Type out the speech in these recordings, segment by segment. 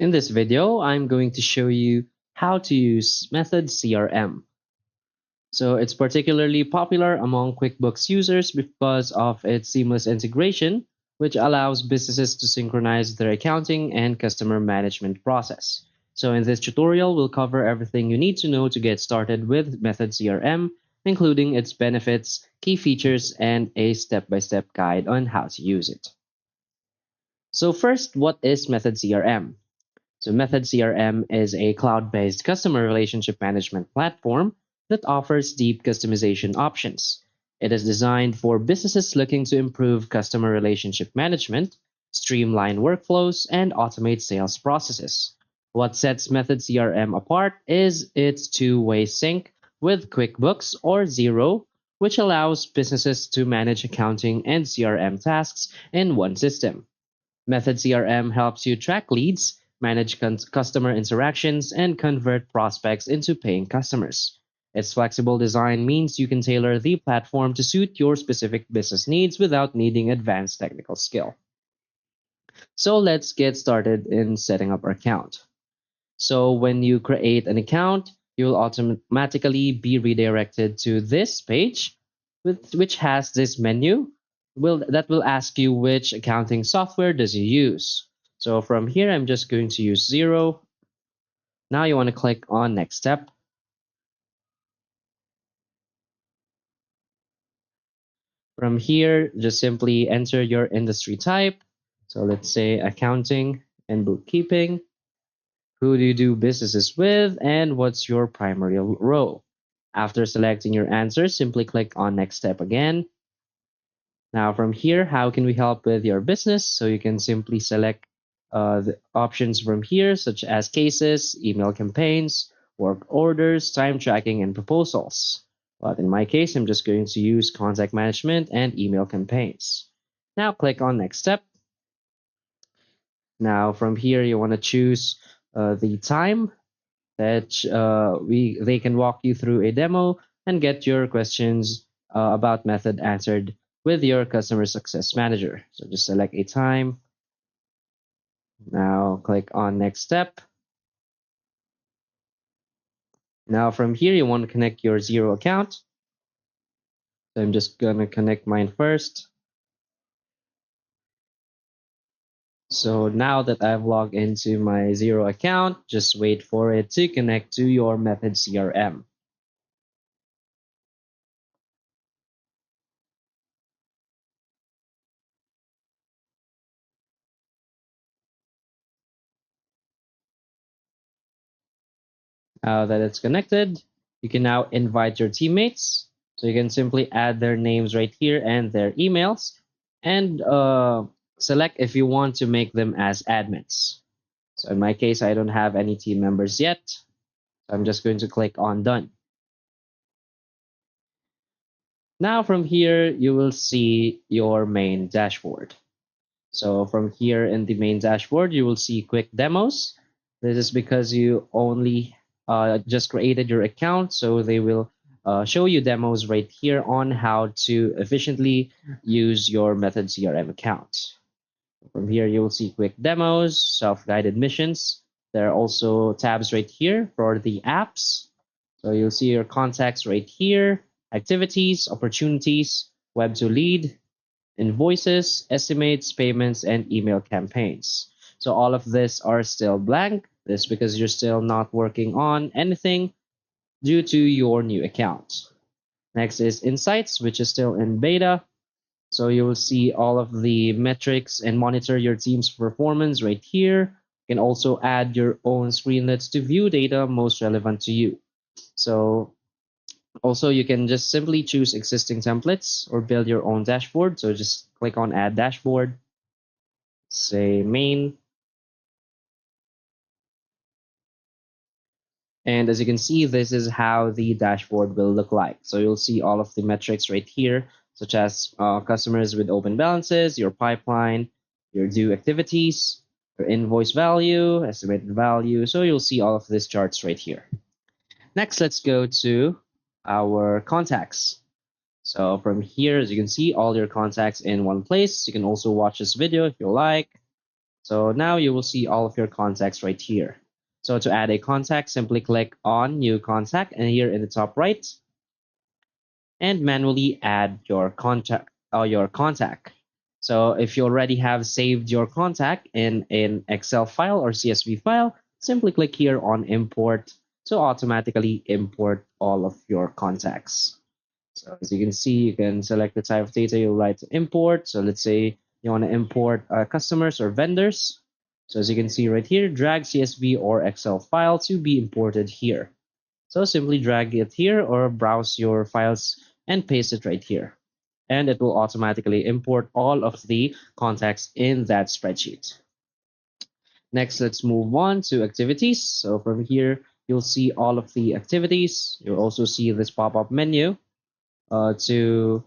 In this video, I'm going to show you how to use Method CRM. So it's particularly popular among QuickBooks users because of its seamless integration, which allows businesses to synchronize their accounting and customer management process. So in this tutorial, we'll cover everything you need to know to get started with Method CRM, including its benefits, key features, and a step-by-step guide on how to use it. So first, what is Method CRM? So Method CRM is a cloud-based customer relationship management platform that offers deep customization options. It is designed for businesses looking to improve customer relationship management, streamline workflows, and automate sales processes. What sets Method CRM apart is its two-way sync with QuickBooks or Xero, which allows businesses to manage accounting and CRM tasks in one system. Method CRM helps you track leads, manage customer interactions, and convert prospects into paying customers. Its flexible design means you can tailor the platform to suit your specific business needs without needing advanced technical skill. So let's get started in setting up our account. So when you create an account, you will automatically be redirected to this page, which has this menu that will ask you which accounting software does you use. So from here, I'm just going to use Xero. Now you want to click on Next Step. From here, just simply enter your industry type. So let's say accounting and bookkeeping. Who do you do businesses with, and what's your primary role? After selecting your answer, simply click on Next Step again. Now from here, how can we help with your business? So you can simply select the options from here, such as cases, email campaigns, work orders, time tracking, and proposals. But in my case, I'm just going to use contact management and email campaigns. Now click on Next Step. Now from here, you want to choose the time that they can walk you through a demo and get your questions about method answered with your customer success manager. So just select a time. Now click on Next Step. Now from here, you want to connect your Xero account. So I'm just going to connect mine first. So now that I've logged into my Xero account, just wait for it to connect to your Method CRM. Now that it's connected, you can now invite your teammates. So you can simply add their names right here and their emails and select if you want to make them as admins. So in my case, I don't have any team members yet. So I'm just going to click on Done. Now from here, you will see your main dashboard. So from here in the main dashboard, you will see quick demos. This is because you only just created your account, so they will show you demos right here on how to efficiently use your Method CRM account. From here, you will see quick demos, self-guided missions. There are also tabs right here for the apps. So you'll see your contacts right here, activities, opportunities, web to lead, invoices, estimates, payments, and email campaigns. So all of this are still blank. This because you're still not working on anything due to your new account. Next is Insights, which is still in beta. So you will see all of the metrics and monitor your team's performance right here. You can also add your own screenlets to view data most relevant to you. So also, you can just simply choose existing templates or build your own dashboard. So just click on Add Dashboard, say Main. And as you can see, this is how the dashboard will look like. So you'll see all of the metrics right here, such as customers with open balances, your pipeline, your due activities, your invoice value, estimated value. So you'll see all of these charts right here. Next, let's go to our contacts. So from here, as you can see, all your contacts in one place. You can also watch this video if you like. So now you will see all of your contacts right here. So to add a contact, simply click on New Contact and here in the top right, and manually add your contact or your contact. So if you already have saved your contact in an Excel file or CSV file, simply click here on Import to automatically import all of your contacts. So as you can see, you can select the type of data you would like to import. So let's say you want to import customers or vendors. So as you can see right here, drag CSV or Excel file to be imported here. So simply drag it here or browse your files and paste it right here. And it will automatically import all of the contacts in that spreadsheet. Next, let's move on to activities. So from here, you'll see all of the activities. You'll also see this pop-up menu to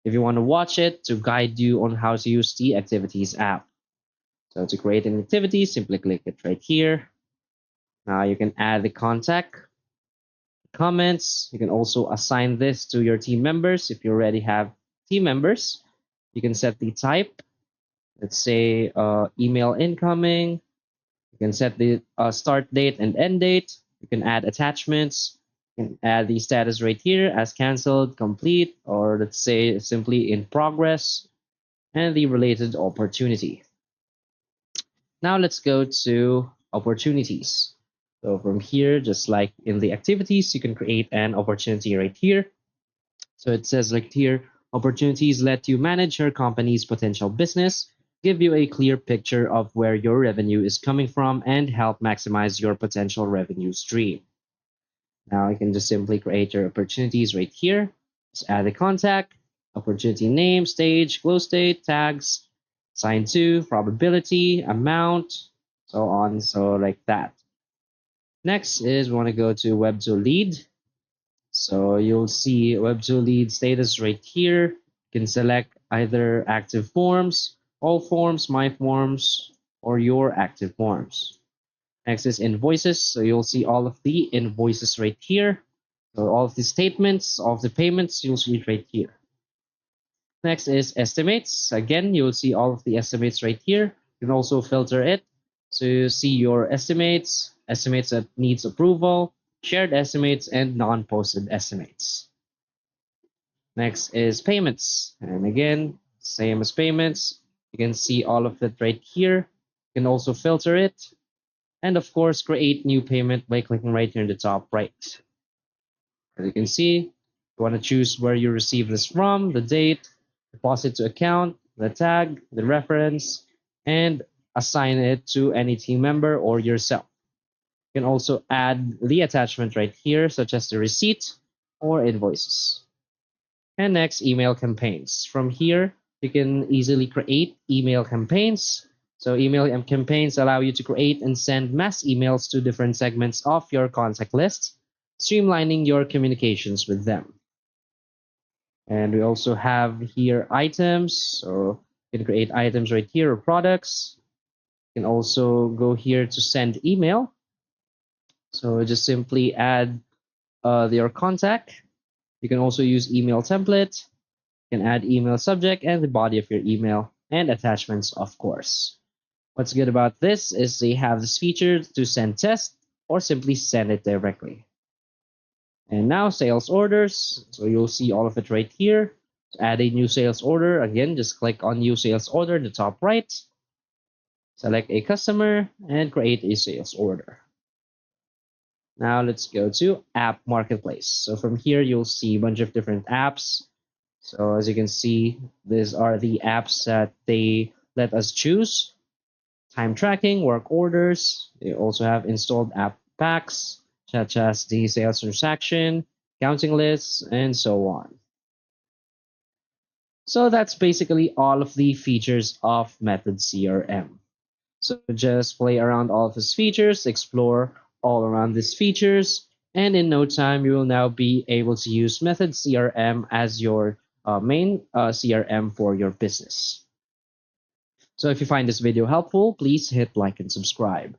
if you want to watch it, to guide you on how to use the activities app. So to create an activity, simply click it right here. Now you can add the contact, comments. You can also assign this to your team members if you already have team members. You can set the type. Let's say email incoming. You can set the start date and end date. You can add attachments. You can add the status right here as canceled, complete, or let's say simply in progress, and the related opportunity. Now let's go to opportunities. So from here, just like in the activities, you can create an opportunity right here. So it says like here, opportunities let you manage your company's potential business, give you a clear picture of where your revenue is coming from, and help maximize your potential revenue stream. Now you can just simply create your opportunities right here. Just add a contact, opportunity name, stage, close date, tags, assign to, probability, amount, so on, so like that. Next is we want to go to Web to Lead. So you'll see Web to Lead status right here. You can select either active forms, all forms, my forms, or your active forms. Next is invoices. So you'll see all of the invoices right here. So all of the statements, all of the payments, you'll see it right here. Next is estimates. Again, you'll see all of the estimates right here. You can also filter it to see your estimates, estimates that needs approval, shared estimates, and non-posted estimates. Next is payments. And again, same as payments. You can see all of it right here. You can also filter it. And of course, create new payment by clicking right here in the top right. As you can see, you want to choose where you receive this from, the date, deposit to account, the tag, the reference, and assign it to any team member or yourself. You can also add the attachment right here, such as the receipt or invoices. And next, email campaigns. From here, you can easily create email campaigns. So email campaigns allow you to create and send mass emails to different segments of your contact list, streamlining your communications with them. And we also have here items. So you can create items right here or products. You can also go here to send email. So just simply add your contact. You can also use email template. You can add email subject and the body of your email and attachments, of course. What's good about this is they have this feature to send test or simply send it directly. And now sales orders. So you'll see all of it right here. To add a new sales order, again, just click on new sales order in the top right. Select a customer and create a sales order. Now let's go to app marketplace. So from here, you'll see a bunch of different apps. So as you can see, these are the apps that they let us choose. Time tracking, work orders. They also have installed app packs, such as the sales transaction, counting lists, and so on. So that's basically all of the features of Method CRM. So just play around all of these features, explore all around these features, and in no time you will now be able to use Method CRM as your main CRM for your business. So if you find this video helpful, please hit like and subscribe.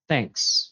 Thanks.